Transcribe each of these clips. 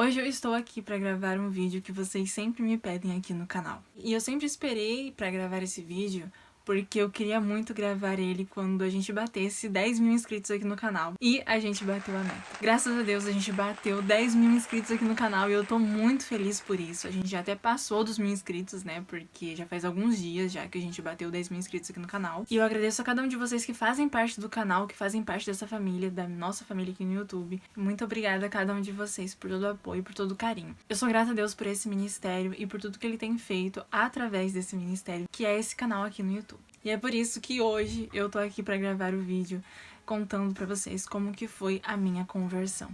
Hoje eu estou aqui para gravar um vídeo que vocês sempre me pedem aqui no canal. E eu sempre esperei para gravar esse vídeo porque eu queria muito gravar ele quando a gente batesse 10 mil inscritos aqui no canal. E a gente bateu a meta. Graças a Deus a gente bateu 10 mil inscritos aqui no canal e eu tô muito feliz por isso. A gente já até passou dos 1000 inscritos, né? Porque já faz alguns dias já que a gente bateu 10 mil inscritos aqui no canal. E eu agradeço a cada um de vocês que fazem parte do canal, que fazem parte dessa família, da nossa família aqui no YouTube. Muito obrigada a cada um de vocês por todo o apoio, por todo o carinho. Eu sou grata a Deus por esse ministério e por tudo que ele tem feito através desse ministério, que é esse canal aqui no YouTube. E é por isso que hoje eu tô aqui pra gravar o vídeo contando pra vocês como que foi a minha conversão.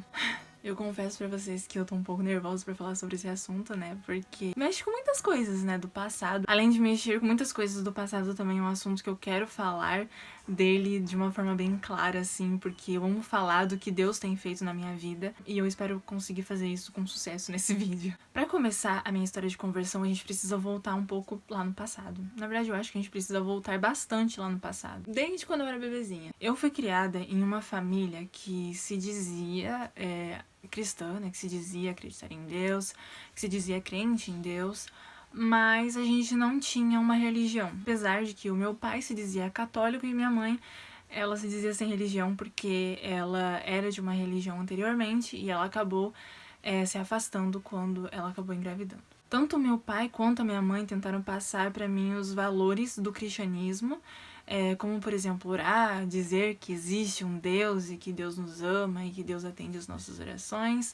Eu confesso pra vocês que eu tô um pouco nervosa pra falar sobre esse assunto, né? Porque mexe com muitas coisas, né, do passado. Além de mexer com muitas coisas do passado, também é um assunto que eu quero falar dele de uma forma bem clara, assim, porque eu amo falar do que Deus tem feito na minha vida e eu espero conseguir fazer isso com sucesso nesse vídeo. Pra começar a minha história de conversão, a gente precisa voltar um pouco lá no passado. Na verdade, eu acho que a gente precisa voltar bastante lá no passado. Desde quando eu era bebezinha. Eu fui criada em uma família que se dizia cristã, né, que se dizia acreditar em Deus, que se dizia crente em Deus, mas a gente não tinha uma religião. Apesar de que o meu pai se dizia católico e minha mãe, ela se dizia sem religião porque ela era de uma religião anteriormente e ela acabou se afastando quando ela acabou engravidando. Tanto o meu pai quanto a minha mãe tentaram passar para mim os valores do cristianismo, como, por exemplo, orar, dizer que existe um Deus e que Deus nos ama e que Deus atende as nossas orações.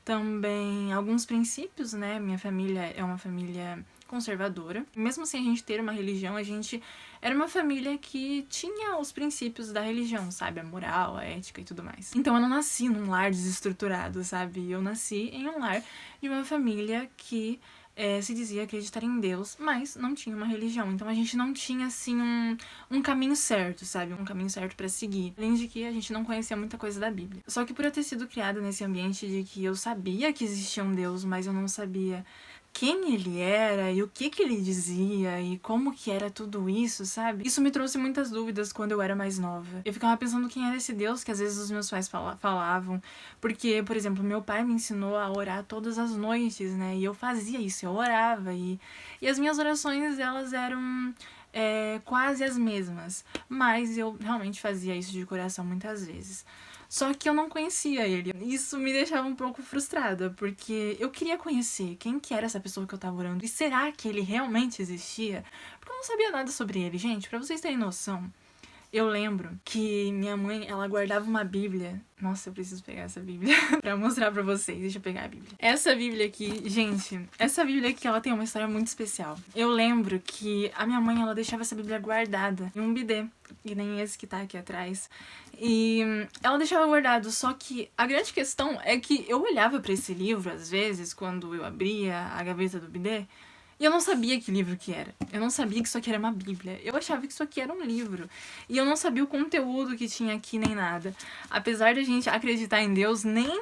Também alguns princípios, né? Minha família é uma família conservadora. Mesmo sem a gente ter uma religião, a gente era uma família que tinha os princípios da religião, sabe? A moral, a ética e tudo mais. Então eu não nasci num lar desestruturado, sabe? Eu nasci em um lar de uma família que se dizia acreditar em Deus, mas não tinha uma religião. Então a gente não tinha, assim, um caminho certo, sabe? Um caminho certo pra seguir. Além de que a gente não conhecia muita coisa da Bíblia. Só que por eu ter sido criada nesse ambiente de que eu sabia que existia um Deus, mas eu não sabia quem ele era e o que ele dizia e como que era tudo isso, sabe? Isso me trouxe muitas dúvidas quando eu era mais nova. Eu ficava pensando quem era esse Deus que às vezes os meus pais falavam, porque, por exemplo, meu pai me ensinou a orar todas as noites, né? E eu fazia isso, eu orava e as minhas orações, elas eram quase as mesmas, mas eu realmente fazia isso de coração muitas vezes. Só que eu não conhecia ele. Isso me deixava um pouco frustrada, porque eu queria conhecer quem que era essa pessoa que eu tava orando. E será que ele realmente existia? Porque eu não sabia nada sobre ele, gente. Pra vocês terem noção, eu lembro que minha mãe, ela guardava uma Bíblia. Nossa, eu preciso pegar essa Bíblia pra mostrar pra vocês. Deixa eu pegar a Bíblia. Essa Bíblia aqui, gente, essa Bíblia aqui, ela tem uma história muito especial. Eu lembro que a minha mãe, ela deixava essa Bíblia guardada em um bidê, que nem esse que tá aqui atrás. E ela deixava guardado, só que a grande questão é que eu olhava pra esse livro, às vezes, quando eu abria a gaveta do bidê, e eu não sabia que livro que era. Eu não sabia que isso aqui era uma Bíblia. Eu achava que isso aqui era um livro. E eu não sabia o conteúdo que tinha aqui nem nada. Apesar de a gente acreditar em Deus, nem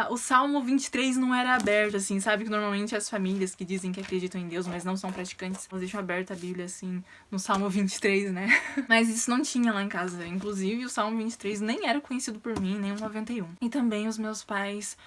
o Salmo 23 não era aberto, assim, sabe? Que normalmente as famílias que dizem que acreditam em Deus, mas não são praticantes, elas deixam aberta a Bíblia, assim, no Salmo 23, né? Mas isso não tinha lá em casa. Inclusive, o Salmo 23 nem era conhecido por mim, nem o 91. E também os meus pais,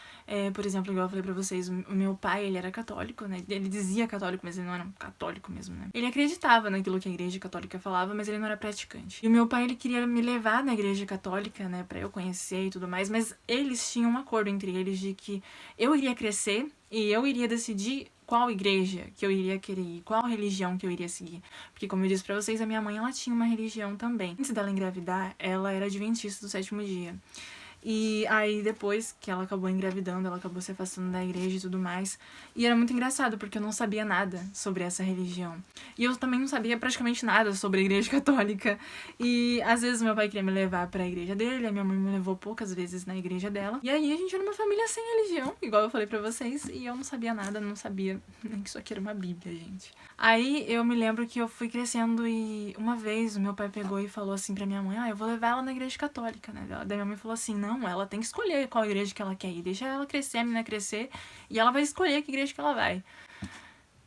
por exemplo, igual eu falei pra vocês, o meu pai, ele era católico, né? Ele dizia católico, mas ele não era um católico mesmo, né? Ele acreditava naquilo que a igreja católica falava, mas ele não era praticante. E o meu pai, ele queria me levar na igreja católica, né? Pra eu conhecer e tudo mais, mas eles tinham um acordo entre eles de que eu iria crescer e eu iria decidir qual igreja que eu iria querer ir, qual religião que eu iria seguir. Porque, como eu disse pra vocês, a minha mãe, ela tinha uma religião também. Antes dela engravidar, ela era adventista do 7º dia. E aí, depois que ela acabou engravidando, ela acabou se afastando da igreja e tudo mais. E era muito engraçado, porque eu não sabia nada sobre essa religião. E eu também não sabia praticamente nada sobre a igreja católica. E às vezes meu pai queria me levar pra igreja dele, a minha mãe me levou poucas vezes na igreja dela. E aí a gente era uma família sem religião, igual eu falei pra vocês. E eu não sabia nada, não sabia nem que isso aqui era uma Bíblia, gente. Aí eu me lembro que eu fui crescendo e uma vez o meu pai pegou e falou assim pra minha mãe: eu vou levar ela na igreja católica, né? Daí minha mãe falou assim: não, ela tem que escolher qual igreja que ela quer ir. Deixa ela crescer, a menina crescer, e ela vai escolher que igreja que ela vai.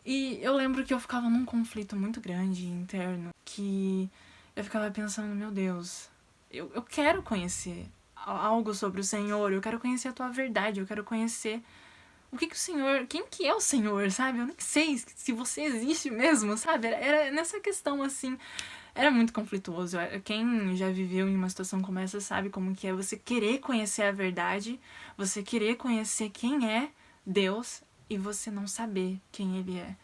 E eu lembro que eu ficava num conflito muito grande interno, que eu ficava pensando: meu Deus, eu quero conhecer algo sobre o Senhor, eu quero conhecer a tua verdade, eu quero conhecer o que que o Senhor, quem que é o Senhor, sabe? Eu nem sei se você existe mesmo, sabe? Era nessa questão, assim, era muito conflituoso. Quem já viveu em uma situação como essa sabe como que é você querer conhecer a verdade, você querer conhecer quem é Deus e você não saber quem Ele é.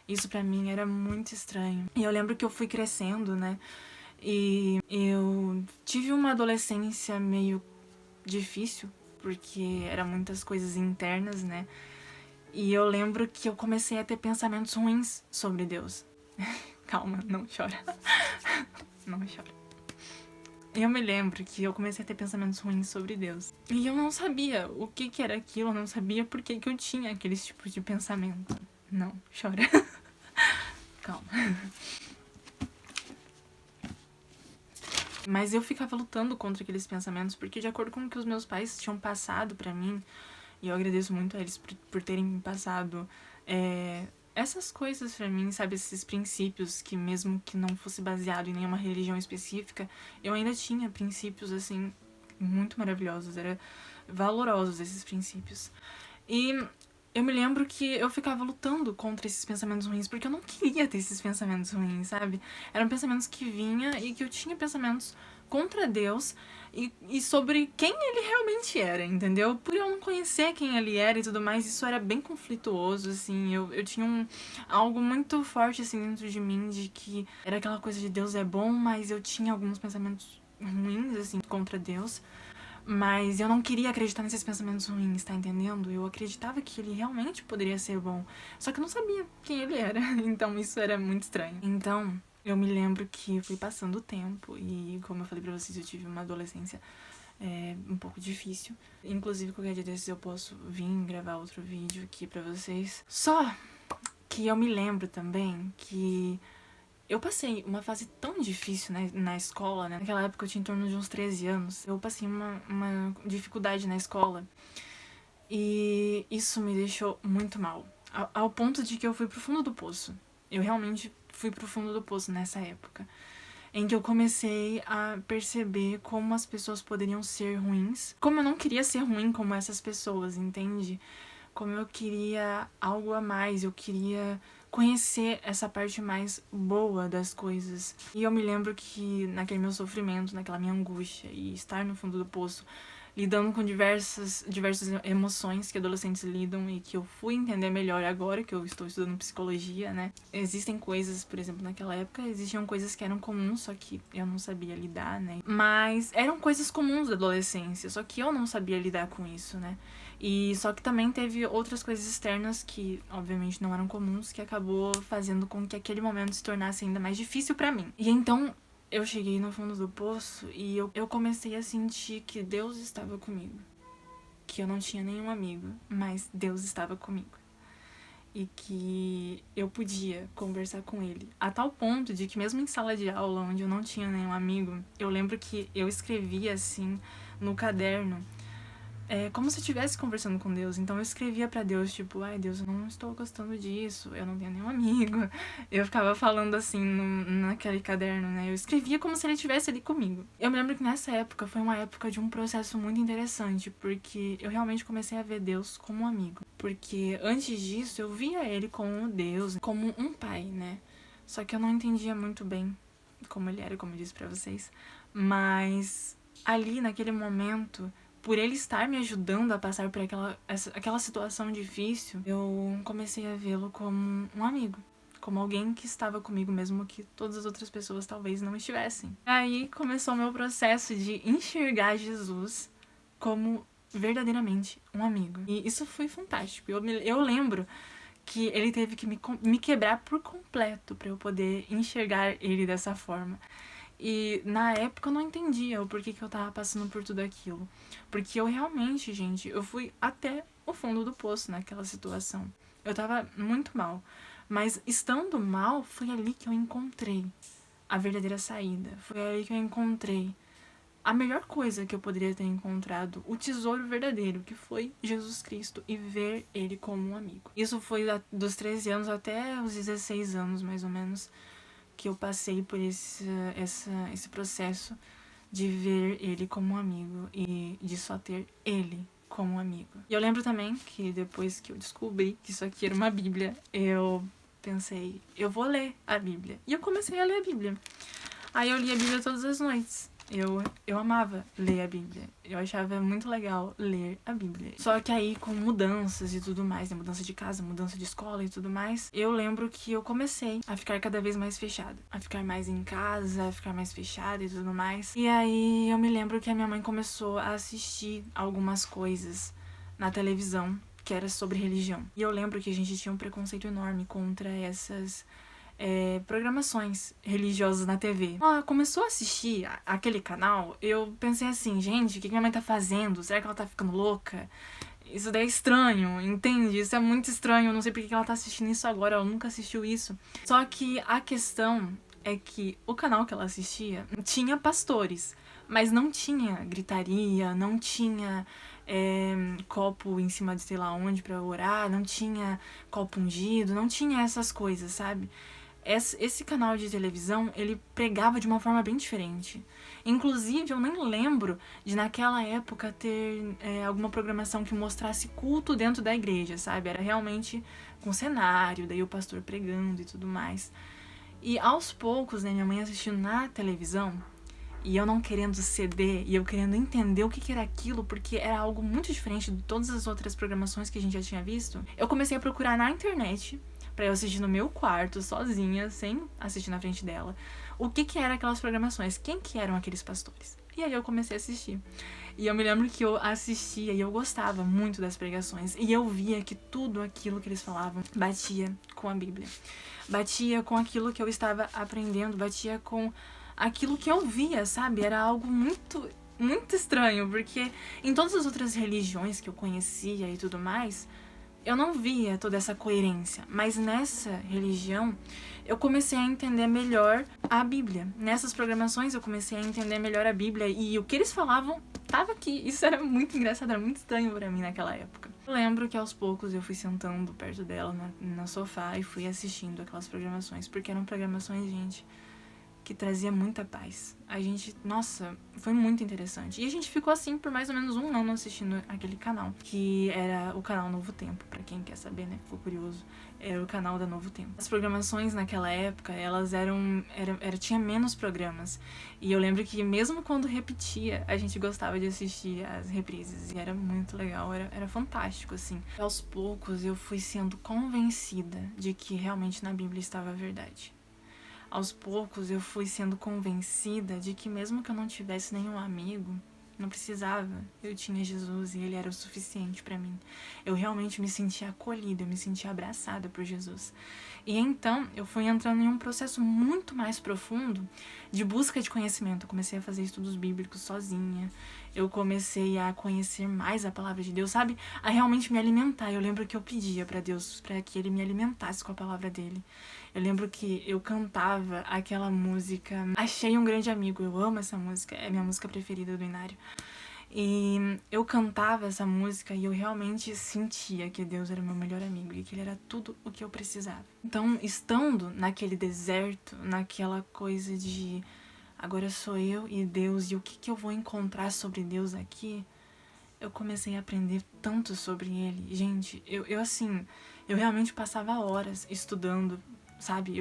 Isso pra mim era muito estranho. E eu lembro que eu fui crescendo, né? E eu tive uma adolescência meio difícil, porque eram muitas coisas internas, né? E eu lembro que eu comecei a ter pensamentos ruins sobre Deus. Calma, não chora. Não chora. Eu me lembro que eu comecei a ter pensamentos ruins sobre Deus. E eu não sabia o que que era aquilo, eu não sabia por que que eu tinha aqueles tipos de pensamento. Não, chora. Calma. Mas eu ficava lutando contra aqueles pensamentos, porque de acordo com o que os meus pais tinham passado pra mim, e eu agradeço muito a eles por terem me passado essas coisas pra mim, sabe? Esses princípios que mesmo que não fosse baseado em nenhuma religião específica, eu ainda tinha princípios, assim, muito maravilhosos. Era valorosos esses princípios. E eu me lembro que eu ficava lutando contra esses pensamentos ruins, porque eu não queria ter esses pensamentos ruins, sabe? Eram pensamentos que vinha e que eu tinha pensamentos contra Deus e sobre quem ele realmente era, entendeu? Por eu não conhecer quem ele era e tudo mais, isso era bem conflituoso, assim. Eu tinha algo muito forte, assim, dentro de mim, de que era aquela coisa de Deus é bom, mas eu tinha alguns pensamentos ruins, assim, contra Deus. Mas eu não queria acreditar nesses pensamentos ruins, tá entendendo? Eu acreditava que ele realmente poderia ser bom. Só que eu não sabia quem ele era. Então isso era muito estranho. Então, eu me lembro que fui passando o tempo. E como eu falei pra vocês, eu tive uma adolescência um pouco difícil. Inclusive, qualquer dia desses eu posso vir gravar outro vídeo aqui pra vocês. Só que eu me lembro também que eu passei uma fase tão difícil na escola, né? Naquela época eu tinha em torno de uns 13 anos. Eu passei uma dificuldade na escola. E isso me deixou muito mal. Ao ponto de que eu fui pro fundo do poço. Eu realmente fui pro fundo do poço nessa época. Em que eu comecei a perceber como as pessoas poderiam ser ruins. Como eu não queria ser ruim como essas pessoas, entende? Como eu queria algo a mais, eu queria conhecer essa parte mais boa das coisas. E eu me lembro que naquele meu sofrimento, naquela minha angústia e estar no fundo do poço, lidando com diversas emoções que adolescentes lidam e que eu fui entender melhor agora que eu estou estudando psicologia, né? Existem coisas, por exemplo, naquela época existiam coisas que eram comuns, só que eu não sabia lidar, né? Mas eram coisas comuns da adolescência, só que eu não sabia lidar com isso, né? E só que também teve outras coisas externas que, obviamente, não eram comuns, que acabou fazendo com que aquele momento se tornasse ainda mais difícil pra mim. E então eu cheguei no fundo do poço e eu comecei a sentir que Deus estava comigo. Que eu não tinha nenhum amigo, mas Deus estava comigo. E que eu podia conversar com ele. A tal ponto de que mesmo em sala de aula, onde eu não tinha nenhum amigo, eu lembro que eu escrevia assim no caderno, como se eu estivesse conversando com Deus. Então eu escrevia pra Deus, tipo, ai Deus, eu não estou gostando disso, eu não tenho nenhum amigo. Eu ficava falando assim naquele caderno, né? Eu escrevia como se ele estivesse ali comigo. Eu me lembro que nessa época foi uma época de um processo muito interessante, porque eu realmente comecei a ver Deus como um amigo. Porque antes disso eu via ele como Deus, como um pai, né? Só que eu não entendia muito bem como ele era, como eu disse pra vocês. Mas ali, naquele momento, por ele estar me ajudando a passar por aquela situação difícil, eu comecei a vê-lo como um amigo. Como alguém que estava comigo, mesmo que todas as outras pessoas talvez não estivessem. Aí começou o meu processo de enxergar Jesus como verdadeiramente um amigo. E isso foi fantástico. Eu lembro que ele teve que me quebrar por completo para eu poder enxergar ele dessa forma. E na época eu não entendia o porquê que eu tava passando por tudo aquilo. Porque eu realmente, gente, eu fui até o fundo do poço naquela situação. Eu tava muito mal. Mas estando mal, foi ali que eu encontrei a verdadeira saída. Foi ali que eu encontrei a melhor coisa que eu poderia ter encontrado, o tesouro verdadeiro, que foi Jesus Cristo e ver ele como um amigo. Isso foi dos 13 anos até os 16 anos, mais ou menos, que eu passei por esse processo de ver ele como um amigo e de só ter ele como amigo. E eu lembro também que depois que eu descobri que isso aqui era uma Bíblia, eu pensei, eu vou ler a Bíblia. E eu comecei a ler a Bíblia. Aí eu li a Bíblia todas as noites. Eu amava ler a Bíblia. Eu achava muito legal ler a Bíblia. Só que aí, com mudanças e tudo mais, né? Mudança de casa, mudança de escola e tudo mais, eu lembro que eu comecei a ficar cada vez mais fechada. A ficar mais em casa, a ficar mais fechada e tudo mais. E aí eu me lembro que a minha mãe começou a assistir algumas coisas na televisão que era sobre religião. E eu lembro que a gente tinha um preconceito enorme contra essas programações religiosas na TV. Ela começou a assistir aquele canal, eu pensei assim, gente, o que minha mãe tá fazendo? Será que ela tá ficando louca? Isso daí é estranho, entende? Isso é muito estranho, eu não sei porque que ela tá assistindo isso agora, ela nunca assistiu isso. Só que a questão é que o canal que ela assistia tinha pastores, mas não tinha gritaria, não tinha copo em cima de sei lá onde pra orar, não tinha copo ungido, não tinha essas coisas, sabe? Esse canal de televisão, ele pregava de uma forma bem diferente. Inclusive, eu nem lembro de naquela época ter alguma programação que mostrasse culto dentro da igreja, sabe? Era realmente com cenário, daí o pastor pregando e tudo mais. E aos poucos, né, minha mãe assistindo na televisão, e eu não querendo ceder, e eu querendo entender o que era aquilo, porque era algo muito diferente de todas as outras programações que a gente já tinha visto, eu comecei a procurar na internet pra eu assistir no meu quarto, sozinha, sem assistir na frente dela, o que eram aquelas programações, quem que eram aqueles pastores. E aí eu comecei a assistir. E eu me lembro que eu assistia e eu gostava muito das pregações. E eu via que tudo aquilo que eles falavam batia com a Bíblia. Batia com aquilo que eu estava aprendendo, batia com aquilo que eu via, sabe? Era algo muito, muito estranho, porque em todas as outras religiões que eu conhecia e tudo mais, eu não via toda essa coerência, mas nessa religião eu comecei a entender melhor a Bíblia. Nessas programações eu comecei a entender melhor a Bíblia e o que eles falavam tava aqui. Isso era muito engraçado, era muito estranho pra mim naquela época. Eu lembro que aos poucos eu fui sentando perto dela no sofá e fui assistindo aquelas programações, porque eram programações, gente, que trazia muita paz. A gente, nossa, foi muito interessante. E a gente ficou assim por mais ou menos um ano assistindo aquele canal, que era o canal Novo Tempo, pra quem quer saber, né, ficou curioso, era o canal da Novo Tempo. As programações naquela época, elas tinha menos programas. E eu lembro que mesmo quando repetia, a gente gostava de assistir as reprises, e era muito legal, era fantástico, assim. Aos poucos eu fui sendo convencida de que realmente na Bíblia estava a verdade. Aos poucos eu fui sendo convencida de que mesmo que eu não tivesse nenhum amigo, não precisava, eu tinha Jesus e ele era o suficiente pra mim. Eu realmente me sentia acolhida, eu me sentia abraçada por Jesus. E então eu fui entrando em um processo muito mais profundo de busca de conhecimento. Eu comecei a fazer estudos bíblicos sozinha, eu comecei a conhecer mais a palavra de Deus, sabe? A realmente me alimentar. Eu lembro que eu pedia pra Deus pra que ele me alimentasse com a palavra dele. Eu lembro que eu cantava aquela música Achei um Grande Amigo. Eu amo essa música, é minha música preferida do Inário. E eu cantava essa música e eu realmente sentia que Deus era meu melhor amigo e que ele era tudo o que eu precisava. Então, estando naquele deserto, naquela coisa de agora sou eu e Deus e o que eu vou encontrar sobre Deus aqui, eu comecei a aprender tanto sobre ele. Gente, eu realmente passava horas estudando, sabe?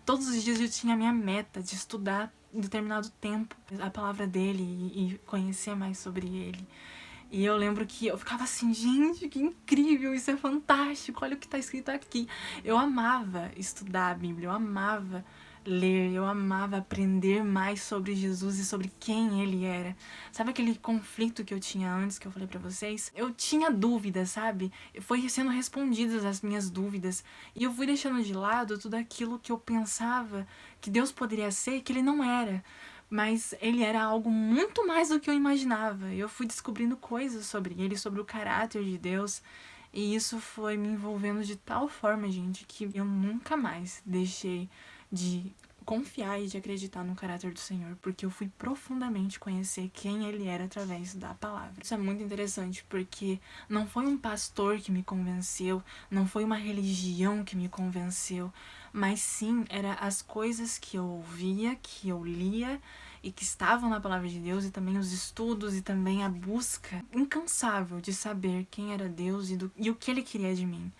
Todos os dias eu tinha a minha meta de estudar em determinado tempo a palavra dele e conhecer mais sobre ele. E eu lembro que eu ficava assim, gente, que incrível, isso é fantástico, olha o que tá escrito aqui. Eu amava estudar a Bíblia, eu amava ler, eu amava aprender mais sobre Jesus e sobre quem ele era. Sabe aquele conflito que eu tinha antes, que eu falei pra vocês? Eu tinha dúvidas, sabe? Foi sendo respondidas as minhas dúvidas. E eu fui deixando de lado tudo aquilo que eu pensava que Deus poderia ser e que ele não era. Mas ele era algo muito mais do que eu imaginava. Eu fui descobrindo coisas sobre ele, sobre o caráter de Deus. E isso foi me envolvendo de tal forma, gente, que eu nunca mais deixei de confiar e de acreditar no caráter do Senhor, porque eu fui profundamente conhecer quem ele era através da palavra. Isso é muito interessante, porque não foi um pastor que me convenceu, não foi uma religião que me convenceu, mas sim, eram as coisas que eu ouvia, que eu lia e que estavam na palavra de Deus, e também os estudos e também a busca incansável de saber quem era Deus e o que ele queria de mim.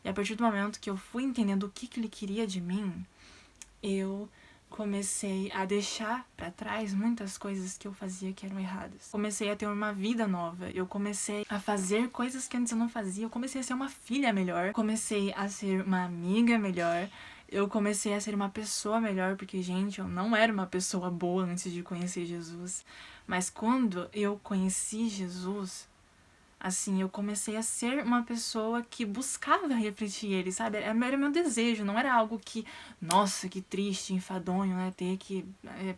E a partir do momento que eu fui entendendo o que ele queria de mim, eu comecei a deixar pra trás muitas coisas que eu fazia que eram erradas. Comecei a ter uma vida nova. Eu comecei a fazer coisas que antes eu não fazia. Eu comecei a ser uma filha melhor. Comecei a ser uma amiga melhor. Eu comecei a ser uma pessoa melhor, porque, gente, eu não era uma pessoa boa antes de conhecer Jesus. Mas quando eu conheci Jesus, assim, eu comecei a ser uma pessoa que buscava refletir ele, sabe? Era meu desejo, não era algo que, nossa, que triste, enfadonho, né? Ter que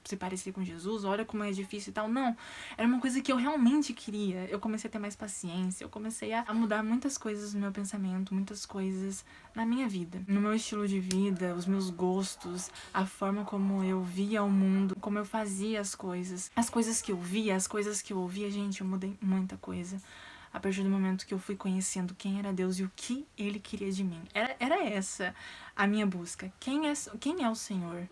se parecer com Jesus, olha como é difícil e tal. Não, era uma coisa que eu realmente queria. Eu comecei a ter mais paciência, eu comecei a mudar muitas coisas no meu pensamento, muitas coisas na minha vida. No meu estilo de vida, os meus gostos, a forma como eu via o mundo, como eu fazia as coisas que eu via, as coisas que eu ouvia, gente, eu mudei muita coisa. A partir do momento que eu fui conhecendo quem era Deus e o que Ele queria de mim. Era essa a minha busca. Quem é o Senhor?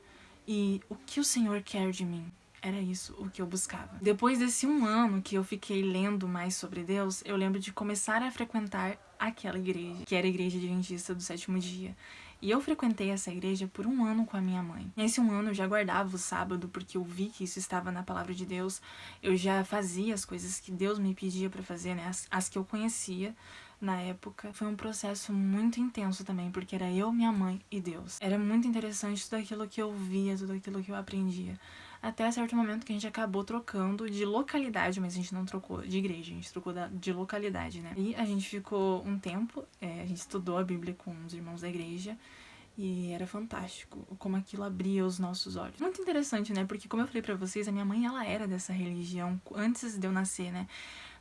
E o que o Senhor quer de mim? Era isso o que eu buscava. Depois desse 1 ano que eu fiquei lendo mais sobre Deus, eu lembro de começar a frequentar aquela igreja, que era a Igreja Adventista do Sétimo Dia. E eu frequentei essa igreja por 1 ano com a minha mãe. Nesse 1 ano eu já guardava o sábado, porque eu vi que isso estava na palavra de Deus. Eu já fazia as coisas que Deus me pedia pra fazer, né? As que eu conhecia na época. Foi um processo muito intenso também, porque era eu, minha mãe e Deus. Era muito interessante tudo aquilo que eu via, tudo aquilo que eu aprendia. Até certo momento que a gente acabou trocando de localidade, mas a gente não trocou de igreja, a gente trocou de localidade, né? E a gente ficou um tempo, a gente estudou a Bíblia com os irmãos da igreja, e era fantástico como aquilo abria os nossos olhos. Muito interessante, né? Porque como eu falei pra vocês, a minha mãe, ela era dessa religião antes de eu nascer, né?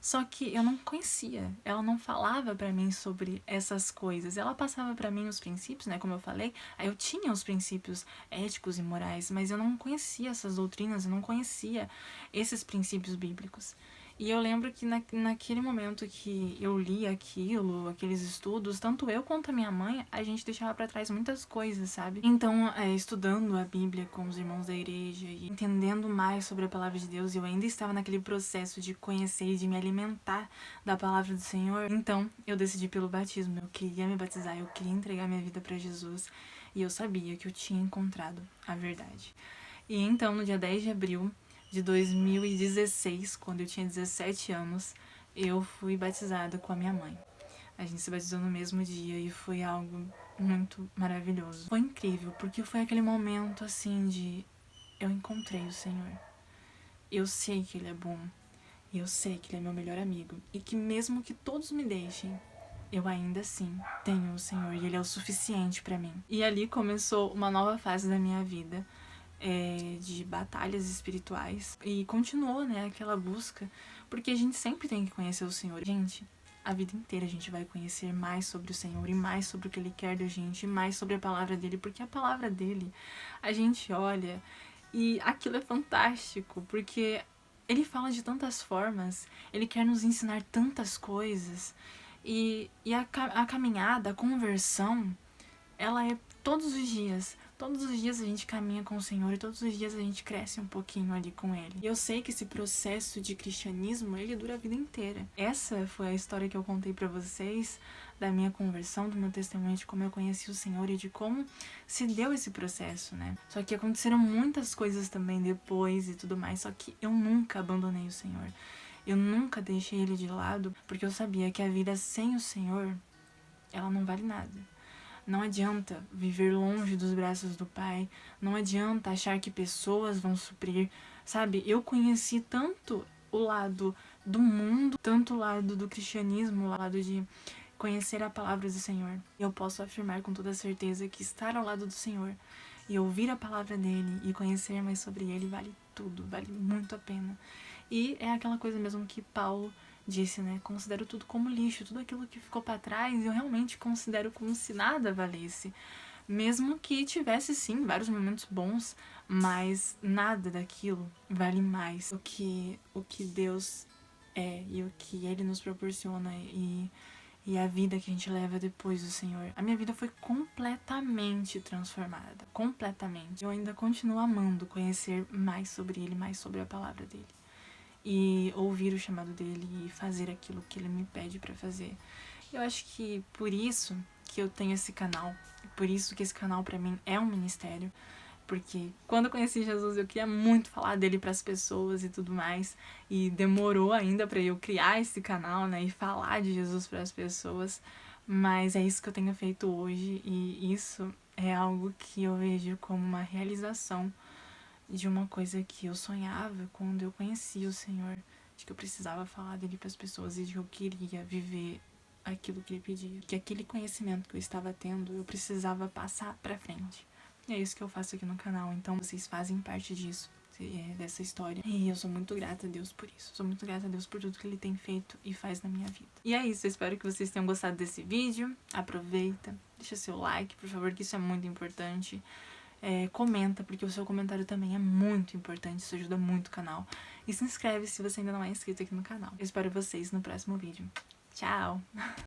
Só que eu não conhecia. Ela não falava pra mim sobre essas coisas. Ela passava pra mim os princípios, né? Como eu falei, aí eu tinha os princípios éticos e morais, mas eu não conhecia essas doutrinas, eu não conhecia esses princípios bíblicos. E eu lembro que naquele momento que eu li aquilo, aqueles estudos, tanto eu quanto a minha mãe, a gente deixava pra trás muitas coisas, sabe? Então, estudando a Bíblia com os irmãos da igreja e entendendo mais sobre a palavra de Deus, eu ainda estava naquele processo de conhecer e de me alimentar da palavra do Senhor. Então, eu decidi pelo batismo. Eu queria me batizar, eu queria entregar minha vida pra Jesus. E eu sabia que eu tinha encontrado a verdade. E então, no dia 10 de abril de 2016, quando eu tinha 17 anos, eu fui batizada com a minha mãe. A gente se batizou no mesmo dia e foi algo muito maravilhoso. Foi incrível, porque foi aquele momento assim de eu encontrei o Senhor. Eu sei que Ele é bom. E eu sei que Ele é meu melhor amigo. E que mesmo que todos me deixem, eu ainda assim tenho o Senhor e Ele é o suficiente pra mim. E ali começou uma nova fase da minha vida, de batalhas espirituais. E continuou, né, aquela busca, porque a gente sempre tem que conhecer o Senhor. Gente, a vida inteira a gente vai conhecer mais sobre o Senhor e mais sobre o que Ele quer da gente, e mais sobre a palavra dEle, porque a palavra dEle, a gente olha e aquilo é fantástico, porque Ele fala de tantas formas, Ele quer nos ensinar tantas coisas, e a caminhada, a conversão, ela é todos os dias. Todos os dias a gente caminha com o Senhor e todos os dias a gente cresce um pouquinho ali com Ele. E eu sei que esse processo de cristianismo, ele dura a vida inteira. Essa foi a história que eu contei pra vocês, da minha conversão, do meu testemunho, de como eu conheci o Senhor e de como se deu esse processo, né? Só que aconteceram muitas coisas também depois e tudo mais, só que eu nunca abandonei o Senhor. Eu nunca deixei Ele de lado, porque eu sabia que a vida sem o Senhor, ela não vale nada. Não adianta viver longe dos braços do Pai, não adianta achar que pessoas vão suprir, sabe? Eu conheci tanto o lado do mundo, tanto o lado do cristianismo, o lado de conhecer a palavra do Senhor. Eu posso afirmar com toda certeza que estar ao lado do Senhor e ouvir a palavra dele e conhecer mais sobre ele vale tudo, vale muito a pena. E é aquela coisa mesmo que Paulo disse, né? Considero tudo como lixo, tudo aquilo que ficou para trás eu realmente considero como se nada valesse. Mesmo que tivesse, sim, vários momentos bons, mas nada daquilo vale mais o que Deus é e o que Ele nos proporciona. E e a vida que a gente leva depois do Senhor. A minha vida foi completamente transformada, completamente. Eu ainda continuo amando conhecer mais sobre Ele, mais sobre a palavra dele. E ouvir o chamado dele e fazer aquilo que ele me pede pra fazer. Eu acho que por isso que eu tenho esse canal, por isso que esse canal pra mim é um ministério, porque quando eu conheci Jesus eu queria muito falar dele pras pessoas e tudo mais, e demorou ainda pra eu criar esse canal, né, e falar de Jesus pras pessoas, mas é isso que eu tenho feito hoje e isso é algo que eu vejo como uma realização de uma coisa que eu sonhava quando eu conheci o Senhor, de que eu precisava falar dele para as pessoas e de que eu queria viver aquilo que ele pedia, que aquele conhecimento que eu estava tendo eu precisava passar para frente. E é isso que eu faço aqui no canal, então vocês fazem parte disso, dessa história. E eu sou muito grata a Deus por isso. Sou muito grata a Deus por tudo que ele tem feito e faz na minha vida. E é isso, eu espero que vocês tenham gostado desse vídeo. Aproveita, deixa seu like, por favor, que isso é muito importante. Comenta, porque o seu comentário também é muito importante, isso ajuda muito o canal. E se inscreve se você ainda não é inscrito aqui no canal. Eu espero vocês no próximo vídeo. Tchau!